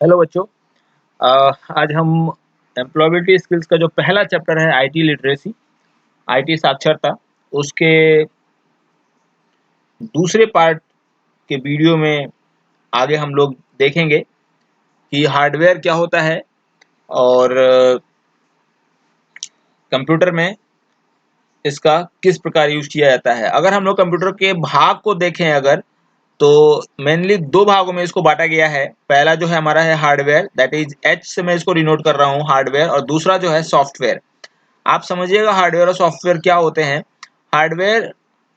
Hello बच्चों। आज हम एम्प्लॉयबिलिटी स्किल्स का जो पहला चैप्टर है आईटी लिटरेसी, आईटी साक्षरता, उसके दूसरे पार्ट के वीडियो में आगे हम लोग देखेंगे कि हार्डवेयर क्या होता है और कंप्यूटर में इसका किस प्रकार यूज किया जाता है। अगर हम लोग कंप्यूटर के भाग को देखें तो मेनली दो भागों में इसको बांटा गया है। पहला जो है हमारा है हार्डवेयर, दैट इज एच से मैं इसको डिनोट कर रहा हूँ हार्डवेयर, और दूसरा जो है सॉफ्टवेयर। आप समझिएगा हार्डवेयर और सॉफ्टवेयर क्या होते हैं। हार्डवेयर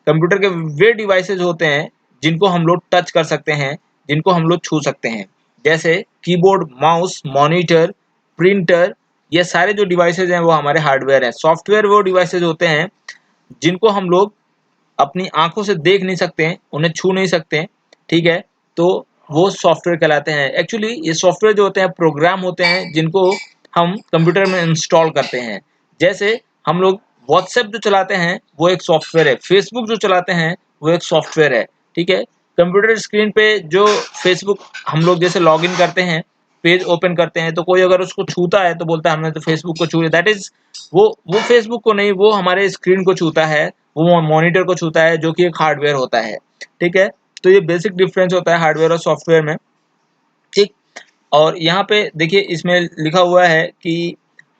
कंप्यूटर के वे डिवाइसेज होते हैं जिनको हम लोग टच कर सकते हैं, जिनको हम लोग छू सकते हैं, जैसे कीबोर्ड, माउस, मॉनिटर, प्रिंटर। ये सारे जो डिवाइसेज हैं वो हमारे हार्डवेयर हैं। सॉफ्टवेयर वो डिवाइसेज होते हैं जिनको हम लोग अपनी आंखों से देख नहीं सकते हैं, उन्हें छू नहीं सकते हैं, ठीक है। तो वो सॉफ्टवेयर कहलाते हैं। एक्चुअली ये सॉफ्टवेयर जो होते हैं प्रोग्राम होते हैं जिनको हम कंप्यूटर में इंस्टॉल करते हैं। जैसे हम लोग व्हाट्सएप जो चलाते हैं वो एक सॉफ्टवेयर है, फेसबुक जो चलाते हैं वो एक सॉफ्टवेयर है, ठीक है। कंप्यूटर स्क्रीन पे जो फेसबुक हम लोग जैसे लॉग इन करते हैं, पेज ओपन करते हैं, तो कोई अगर उसको छूता है तो बोलता है हमने तो फेसबुक को छू लिया। दैट इज वो फेसबुक को नहीं, वो हमारे स्क्रीन को छूता है, वो मॉनिटर को छूता है, जो कि एक हार्डवेयर होता है, ठीक है। तो ये बेसिक डिफरेंस होता है हार्डवेयर और सॉफ्टवेयर में, ठीक। और यहाँ पे देखिए इसमें लिखा हुआ है कि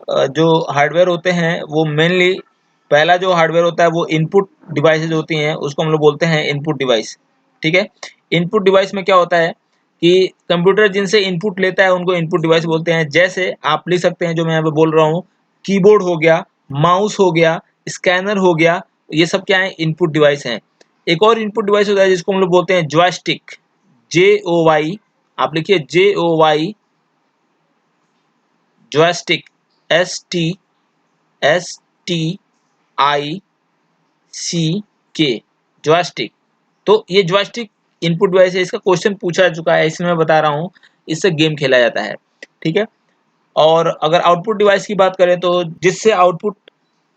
जो हार्डवेयर होते हैं वो मेनली, पहला जो हार्डवेयर होता है वो इनपुट डिवाइसेज होती हैं, उसको हम लोग बोलते हैं इनपुट डिवाइस, ठीक है। इनपुट डिवाइस में क्या होता है कि कंप्यूटर जिनसे इनपुट लेता है उनको इनपुट डिवाइस बोलते हैं। जैसे आप लिख सकते हैं जो मैं यहाँ पे बोल रहा हूँ, कीबोर्ड हो गया, माउस हो गया, स्कैनर हो गया, ये सब क्या है, इनपुट डिवाइस हैं। एक और इनपुट डिवाइस होता है जिसको हम लोग बोलते हैं जॉयस्टिक, JOY, आप लिखिए JOY, जॉयस्टिक, STSTIC, जॉयस्टिक। तो ये जॉयस्टिक इनपुट डिवाइस है, इसका क्वेश्चन पूछा चुका है, इसलिए मैं बता रहा हूँ। इससे गेम खेला जाता है, ठीक है। और अगर आउटपुट डिवाइस की बात करें तो जिससे आउटपुट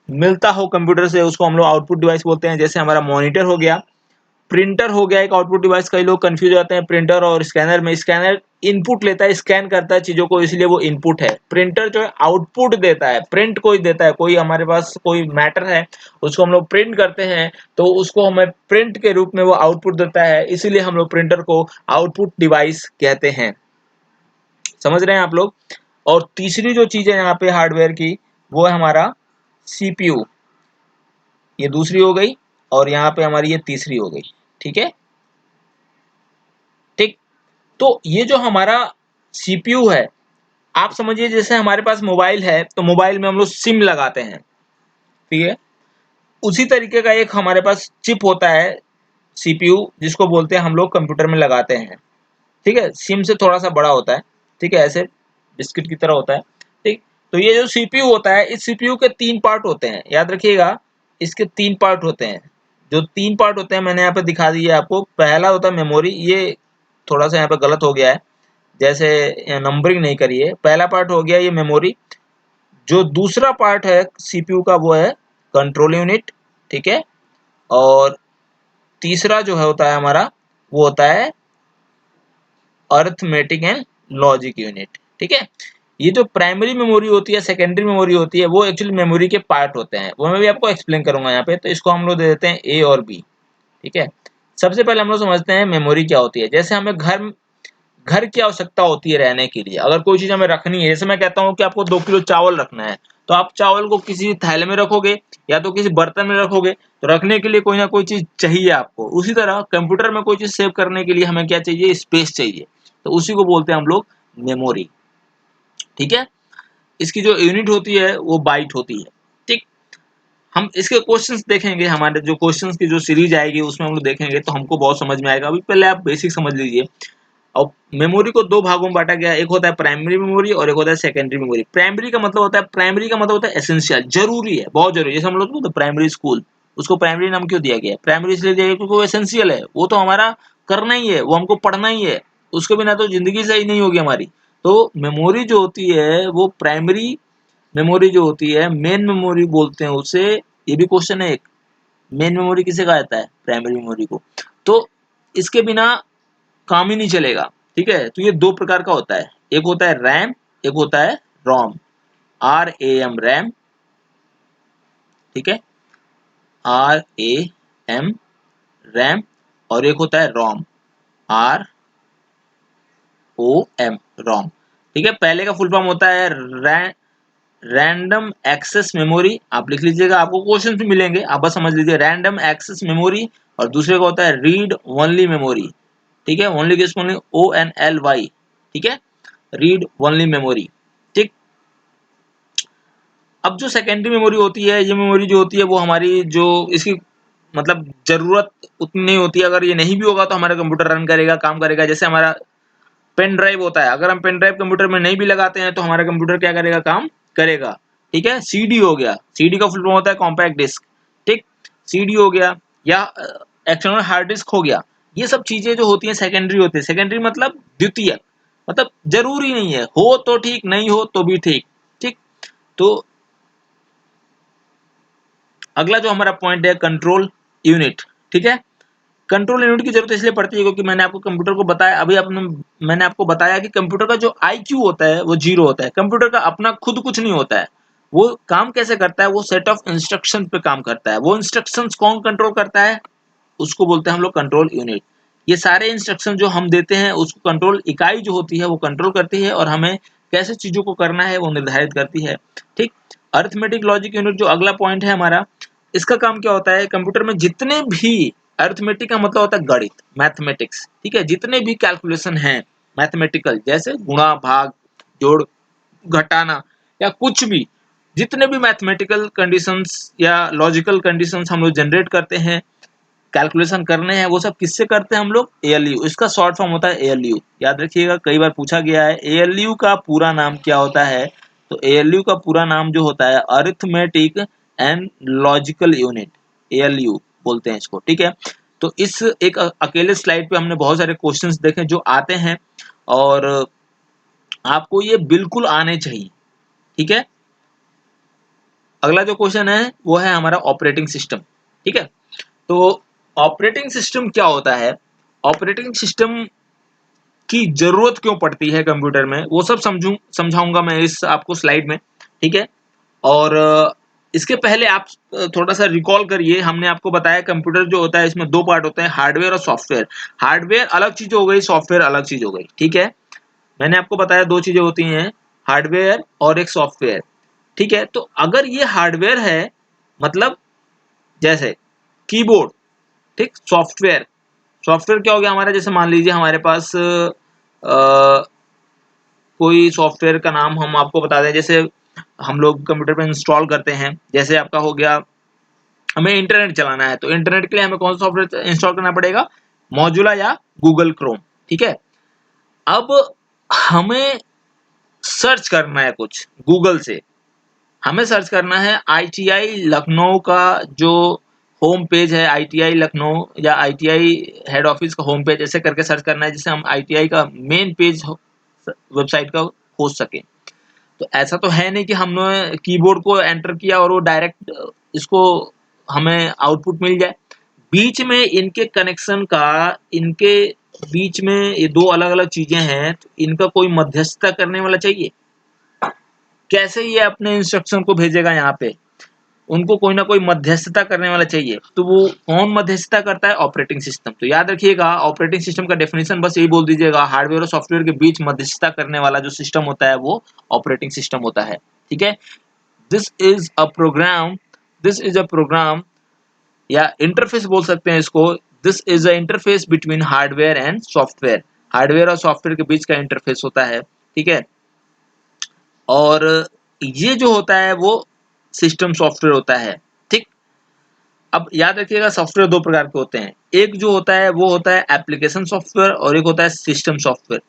मिलता हो कंप्यूटर से उसको हम लोग आउटपुट डिवाइस बोलते हैं। जैसे हमारा मॉनिटर हो गया, प्रिंटर हो गया एक आउटपुट डिवाइस। कई लोग कंफ्यूज जाते हैं प्रिंटर और स्कैनर में। स्कैनर इनपुट लेता है, स्कैन करता है चीजों को, इसलिए वो इनपुट है। प्रिंटर जो है आउटपुट देता है, प्रिंट कोई देता है, कोई हमारे पास कोई मैटर है उसको हम लोग प्रिंट करते हैं तो उसको हमें प्रिंट के रूप में वो आउटपुट देता है, इसीलिए हम लोग प्रिंटर को आउटपुट डिवाइस कहते हैं। समझ रहे हैं आप लोग। और तीसरी जो चीज है यहाँ पे हार्डवेयर की, वो है हमारा CPU। ये दूसरी हो गई और यहाँ पे हमारी ये तीसरी हो गई, ठीक है, ठीक। तो ये जो हमारा CPU है, आप समझिए जैसे हमारे पास मोबाइल है तो मोबाइल में हम लोग सिम लगाते हैं, ठीक है। उसी तरीके का एक हमारे पास चिप होता है CPU, जिसको बोलते हैं हम लोग कंप्यूटर में लगाते हैं, ठीक है। सिम से थोड़ा सा बड़ा होता है, ठीक है, ऐसे बिस्किट की तरह होता है, ठीक। तो ये जो CPU होता है, इस CPU के 3 पार्ट होते हैं, याद रखिएगा। इसके 3 पार्ट होते हैं। जो 3 पार्ट होते हैं मैंने यहाँ पे दिखा दिया आपको। पहला होता है मेमोरी, ये थोड़ा सा यहाँ पे गलत हो गया है, जैसे नंबरिंग नहीं करिए। पहला पार्ट हो गया ये मेमोरी। जो दूसरा पार्ट है CPU का वो है कंट्रोल यूनिट, ठीक है। और तीसरा जो है होता है हमारा, वो होता है अरिथमेटिक एंड लॉजिक यूनिट, ठीक है। ये जो प्राइमरी मेमोरी होती है, सेकेंडरी मेमोरी होती है, वो एक्चुअली मेमोरी के पार्ट होते हैं, वो मैं भी आपको एक्सप्लेन करूंगा यहाँ पे। तो इसको हम लोग दे देते हैं A और B, ठीक है। सबसे पहले हम लोग समझते हैं मेमोरी क्या होती है। जैसे हमें घर घर की आवश्यकता होती है रहने के लिए, अगर कोई चीज हमें रखनी है, जैसे मैं कहता हूँ कि आपको 2 किलो चावल रखना है, तो आप चावल को किसी थैले में रखोगे या तो किसी बर्तन में रखोगे, तो रखने के लिए कोई ना कोई चीज चाहिए आपको। उसी तरह कंप्यूटर में कोई चीज सेव करने के लिए हमें क्या चाहिए, स्पेस चाहिए, तो उसी को बोलते हैं हम लोग मेमोरी, ठीक है। इसकी जो यूनिट होती है वो बाइट होती है, ठीक। हम इसके क्वेश्चंस देखेंगे, हमारे जो क्वेश्चंस की जो सीरीज आएगी उसमें हम लोग देखेंगे तो हमको बहुत समझ में आएगा। अभी पहले आप बेसिक समझ लीजिए। और मेमोरी को 2 भागों में बांटा गया, एक होता है प्राइमरी मेमोरी और एक होता है सेकेंडरी मेमोरी। प्राइमरी का मतलब होता है, प्राइमरी का मतलब होता है एसेंशियल, जरूरी है, बहुत जरूरी है। जैसे हम लोग बोलते हैं प्राइमरी स्कूल, उसको प्राइमरी नाम क्यों दिया गया है? प्राइमरी इसलिए दिया गया क्योंकि वो एसेंशियल है, वो तो हमारा करना ही है, वो हमको पढ़ना ही है, उसके बिना तो जिंदगी सही नहीं होगी हमारी। तो मेमोरी जो होती है वो प्राइमरी मेमोरी जो होती है, मेन मेमोरी बोलते हैं उसे। ये भी क्वेश्चन है एक, मेन मेमोरी किसे कहा जाता है? प्राइमरी मेमोरी को। तो इसके बिना काम ही नहीं चलेगा, ठीक है। तो ये 2 प्रकार का होता है, एक होता है रैम, एक होता है रोम, RAM रैम, ठीक है, RAM रैम, और एक होता है रोम, ROM रोम, ठीक है। पहले का फुल फॉर्म होता है रैंडम एक्सेस मेमोरी, आप लिख लीजिएगा, आपको क्वेश्चन भी मिलेंगे, आप बस समझ लीजिए रैंडम एक्सेस मेमोरी। और दूसरे का होता है रीड ओनली मेमोरी, ठीक है, ओनली किस ओनली ONLY, ठीक है, रीड ओनली मेमोरी, ठीक। अब जो सेकेंडरी मेमोरी होती है, ये मेमोरी जो होती है वो हमारी जो इसकी मतलब जरूरत उतनी नहीं होती है, अगर ये नहीं भी होगा तो हमारा कंप्यूटर रन करेगा, काम करेगा। जैसे हमारा पेन ड्राइव होता है, अगर हम पेन ड्राइव कंप्यूटर में नहीं भी लगाते हैं तो हमारा कंप्यूटर क्या करेगा, काम करेगा, ठीक है। सीडी हो गया, सीडी का फुल फॉर्म होता है कॉम्पैक्ट डिस्क, ठीक, सीडी हो गया, या एक्सटर्नल हार्ड डिस्क हो गया। ये सब चीजें जो होती हैं सेकेंडरी होती है। सेकेंडरी मतलब द्वितीय, मतलब जरूरी नहीं है, हो तो ठीक, नहीं हो तो भी ठीक, ठीक। तो अगला जो हमारा पॉइंट है कंट्रोल यूनिट, ठीक है। कंट्रोल यूनिट की जरूरत इसलिए पड़ती है क्योंकि मैंने आपको कंप्यूटर को बताया, मैंने आपको बताया कि कंप्यूटर का जो IQ होता है वो 0 होता है। कंप्यूटर का अपना खुद कुछ नहीं होता है। वो काम कैसे करता है, वो सेट ऑफ इंस्ट्रक्शन पे काम करता है। वो इंस्ट्रक्शंस कौन कंट्रोल करता है, उसको बोलते हैं हम लोग कंट्रोल यूनिट। ये सारे इंस्ट्रक्शन जो हम देते हैं उसको कंट्रोल इकाई जो होती है वो कंट्रोल करती है, और हमें कैसे चीजों को करना है वो निर्धारित करती है, ठीक। अरिथमेटिक लॉजिक यूनिट जो अगला पॉइंट है हमारा, इसका काम क्या होता है, कंप्यूटर में जितने भी अरिथमेटिक का मतलब होता है गणित, मैथमेटिक्स, ठीक है, जितने भी कैलकुलेशन हैं मैथमेटिकल, जैसे गुणा भाग जोड़ घटाना या कुछ भी, जितने भी मैथमेटिकल कंडीशंस या लॉजिकल कंडीशंस हम लोग जनरेट करते हैं, कैलकुलेशन करने हैं, वो सब किससे करते हैं हम लोग, ALU। इसका शॉर्ट फॉर्म होता है ALU, याद रखिएगा, कई बार पूछा गया है ALU का पूरा नाम क्या होता है। तो ALU का पूरा नाम जो होता है arithmetic and logical unit, ALU बोलते हैं इसको, ठीक है। तो इस एक अकेले स्लाइड पे हमने बहुत सारे क्वेश्चंस देखे जो आते हैं, और आपको ये बिल्कुल आने चाहिए, ठीक है। अगला जो क्वेश्चन है वो है हमारा ऑपरेटिंग सिस्टम, ठीक है। तो ऑपरेटिंग सिस्टम क्या होता है, ऑपरेटिंग सिस्टम की जरूरत क्यों पड़ती है कंप्यूटर में, वो सब समझाऊंगा मैं इस आपको स्लाइड में, ठीक है। और इसके पहले आप थोड़ा सा रिकॉल करिए, हमने आपको बताया कंप्यूटर जो होता है इसमें दो पार्ट होते हैं, हार्डवेयर और सॉफ्टवेयर। हार्डवेयर अलग चीज हो गई, सॉफ्टवेयर अलग चीज हो गई, ठीक है। मैंने आपको बताया दो चीजें होती हैं, हार्डवेयर और एक सॉफ्टवेयर, ठीक है। तो अगर ये हार्डवेयर है, मतलब जैसे कीबोर्ड, ठीक, सॉफ्टवेयर, सॉफ्टवेयर क्या हो गया हमारा, जैसे मान लीजिए हमारे पास कोई सॉफ्टवेयर का नाम हम आपको बता दें, जैसे हम लोग कंप्यूटर पे इंस्टॉल करते हैं, जैसे आपका हो गया, हमें इंटरनेट चलाना है, तो इंटरनेट के लिए हमें कौन सा सॉफ्टवेयर इंस्टॉल करना पड़ेगा, मौजूला या गूगल क्रोम, ठीक है। अब हमें सर्च करना है कुछ गूगल से, हमें सर्च करना है ITI लखनऊ का जो होम पेज है, ITI लखनऊ या ITI हेड ऑफिस का होम पेज, ऐसे करके सर्च करना है जिससे हम ITI का मेन पेज वेबसाइट का खोज सके। तो ऐसा तो है नहीं कि हमने कीबोर्ड को एंटर किया और वो डायरेक्ट इसको हमें आउटपुट मिल जाए। बीच में इनके कनेक्शन का, इनके बीच में ये दो अलग अलग चीजें हैं, तो इनका कोई मध्यस्थता करने वाला चाहिए। कैसे ये अपने इंस्ट्रक्शन को भेजेगा यहाँ पे, उनको कोई ना कोई मध्यस्थता करने वाला चाहिए। तो वो कौन मध्यस्थता करता है, ऑपरेटिंग सिस्टम। तो याद रखिएगा ऑपरेटिंग सिस्टम का डेफिनेशन बस यही बोल दीजिएगा, हार्डवेयर और सॉफ्टवेयर के बीच मध्यस्थता करने वाला जो सिस्टम होता है वो ऑपरेटिंग सिस्टम होता है, ठीक है। This is a program, this is a program या इंटरफेस बोल सकते हैं इसको। This is a interface between hardware and software, hardware और सॉफ्टवेयर के बीच का इंटरफेस होता है, ठीक है। और ये जो होता है वो सिस्टम सॉफ्टवेयर होता है, ठीक। अब याद रखिएगा सॉफ्टवेयर दो प्रकार के होते हैं, एक जो होता है वो होता है एप्लीकेशन सॉफ्टवेयर और एक होता है सिस्टम सॉफ्टवेयर।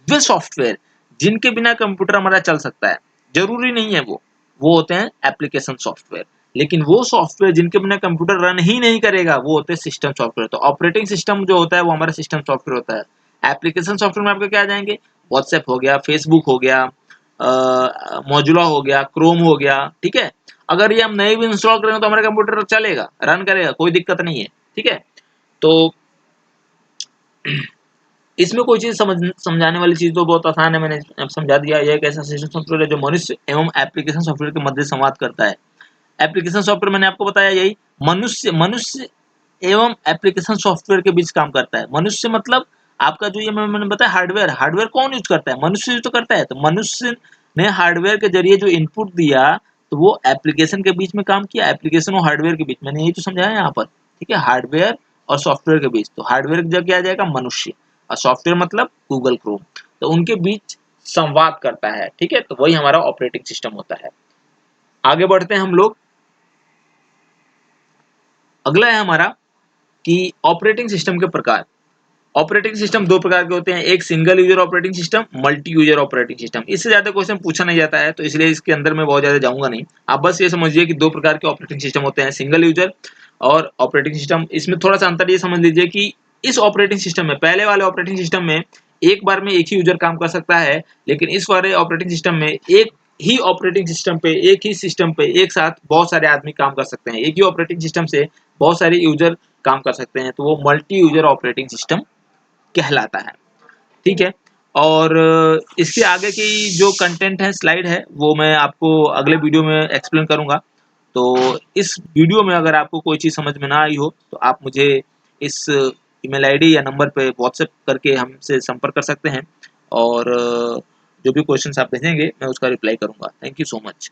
वे सॉफ्टवेयर जिनके बिना कंप्यूटर हमारा चल सकता है, जरूरी नहीं है वो होते हैं एप्लीकेशन सॉफ्टवेयर। लेकिन वो सॉफ्टवेयर जिनके बिना कंप्यूटर रन ही नहीं करेगा वो होते हैं सिस्टम सॉफ्टवेयर। तो ऑपरेटिंग सिस्टम जो होता है वो हमारा सिस्टम सॉफ्टवेयर होता है। एप्लीकेशन सॉफ्टवेयर में आपके क्या आ जाएंगे, व्हाट्सएप हो गया, फेसबुक हो गया, मौजूला हो गया, क्रोम हो गया, ठीक है। अगर ये हम नए भी इंस्टॉल करेंगे तो हमारा कंप्यूटर चलेगा, रन करेगा, कोई दिक्कत नहीं है, ठीक है। तो इसमें कोई चीज समझाने वाली चीज तो बहुत आसान है, मैंने समझा दिया। यह एक ऐसा सिस्टम सॉफ्टवेयर है जो मनुष्य एवं एप्लीकेशन सॉफ्टवेयर के मध्य संवाद करता है। एप्लीकेशन सॉफ्टवेयर मैंने आपको बताया यही, मनुष्य मनुष्य एवं एप्लीकेशन सॉफ्टवेयर के बीच काम करता है। मनुष्य मतलब आपका जो ये मैंने बताया हार्डवेयर, हार्डवेयर कौन यूज करता है? मनुष्य यूज तो करता है। तो मनुष्य ने हार्डवेयर के जरिए जो इनपुट दिया तो वो एप्लीकेशन के बीच में काम किया, एप्लीकेशन और हार्डवेयर के बीच। मैंने यही तो समझाया यहाँ पर, ठीक है, हार्डवेयर और सॉफ्टवेयर के बीच। तो हार्डवेयर की जगह क्या आ जाएगा? मनुष्य, और सॉफ्टवेयर मतलब गूगल क्रोम। तो उनके बीच संवाद करता है, ठीक है, तो वही हमारा ऑपरेटिंग सिस्टम होता है। आगे बढ़ते हैं हम लोग। अगला है हमारा कि ऑपरेटिंग सिस्टम के प्रकार। ऑपरेटिंग सिस्टम दो प्रकार के होते हैं, एक single user operating system, multi user operating system. इससे ज्यादा क्वेश्चन पूछा नहीं जाता है तो इसलिए इसके अंदर मैं बहुत ज्यादा जाऊंगा नहीं। आप बस ये समझिए कि दो प्रकार के ऑपरेटिंग सिस्टम होते हैं, सिंगल यूजर और ऑपरेटिंग सिस्टम। इसमें थोड़ा सा अंतर ये समझ लीजिए कि इस ऑपरेटिंग सिस्टम में, पहले वाले ऑपरेटिंग सिस्टम में एक बार में एक ही यूजर काम कर सकता है, लेकिन इस वाले ऑपरेटिंग सिस्टम में एक ही ऑपरेटिंग सिस्टम पे, एक ही सिस्टम पे एक साथ बहुत सारे आदमी काम कर सकते हैं। एक ही ऑपरेटिंग सिस्टम से बहुत सारे यूजर काम कर सकते हैं, तो वो मल्टी यूजर ऑपरेटिंग सिस्टम कहलाता है, ठीक है। और इसके आगे की जो कंटेंट है, स्लाइड है, वो मैं आपको अगले वीडियो में एक्सप्लेन करूंगा। तो इस वीडियो में अगर आपको कोई चीज़ समझ में ना आई हो तो आप मुझे इस ईमेल आईडी या नंबर पे व्हाट्सएप करके हमसे संपर्क कर सकते हैं, और जो भी क्वेश्चंस आप भेजेंगे मैं उसका रिप्लाई करूंगा। Thank you so much.